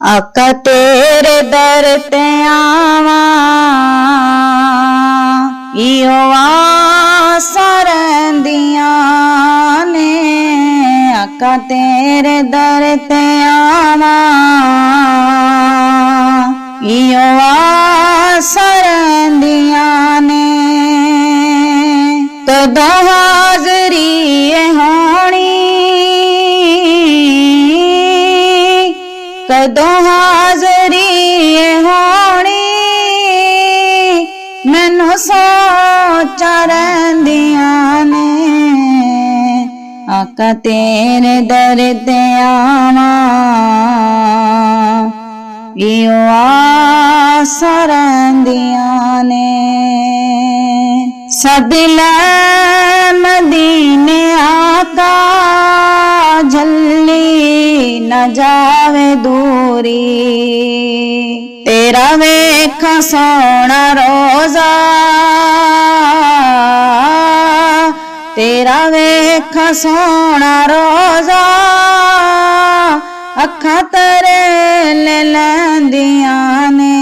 आका तेरे दर ते आवां इहो आसां रहिंदियां ने। आका तेरे दर ते आवां इहो आसां रहिंदियां ने। कदों हाज़री होनी कदों हाज़री होनी मैनू सोचा रहिंदियां ने। आका तेरे दर ते आवां इहो आसां रहिंदियां ने। सद लै मदीने आका झल्ली न जावे दूरी। तेरा वेखा सोना रोज़ा तेरा वेखा सोना रोज़ा अखां तेरे ले लैंदियां ने।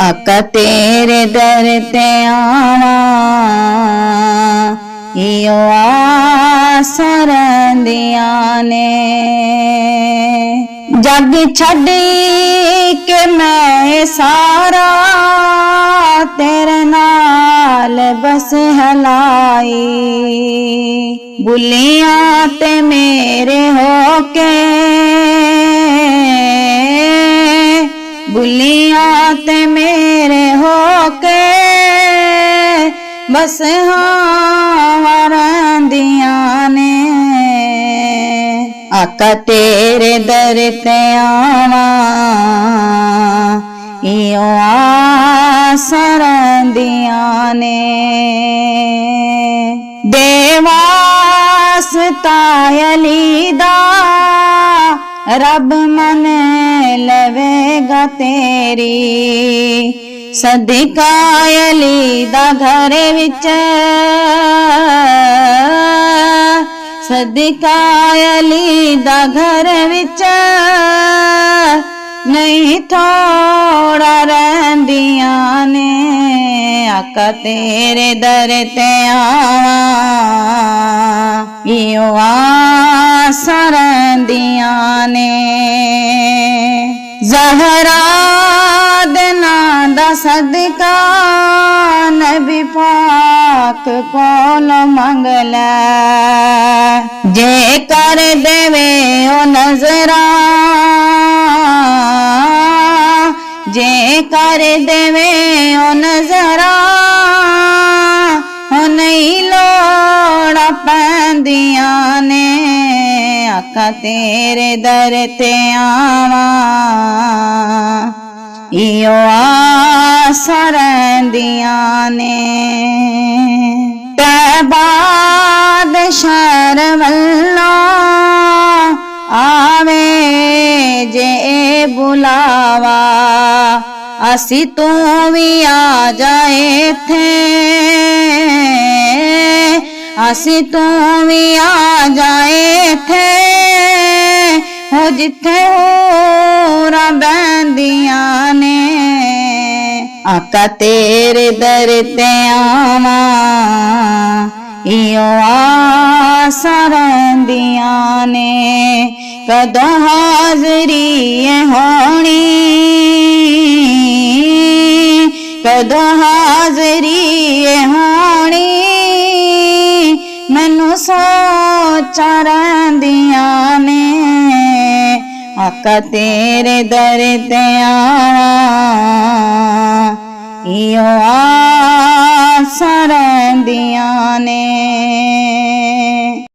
आका तेरे दर ते आवां इहो आसां रहिंदियां ने। जग छड्ड के मैं सारा तेरे नाल बस हलाई। बुलियां ते मेरे होके बुलियां ते मेरे होके बस हाँ रहिंदियां ने। आका तेरे दर ते आवां इहो आसां रहिंदियां ने। दे वास्ता अली दा रब मन लवेगा तेरी। सदका अली दा घर विच सदका अली दा घर विच नहीं थोड़ा रहिंदियां ने। आका तेरे दर ते आवां इहो आसां रहिंदियां ने। ज़हरा दे नां दा सदका नबी पाक कोलों मंग लै। जे कर देवे ओ नज़रां जे कर देवे ओ नज़रां ओ नहीं लोड़ा पैंदियां ने। आका तेरे दर ते आवां इहो आसां रहिंदियां ने। तैबा दे शहर वल्लों आवे जे बुलावा। असी तू भी आ जाए थे असी तू भी आ जाए थे हो जिथे होरां बहंदियां ने। आका तेरे दर ते आवां इहो आसां रहिंदियां ने। कदों हाज़री होनी कदों हाज़री होनी मैनू सोचा रहिंदियां ने। आका तेरे दर ते आवां इहो आसां रहिंदियां ने।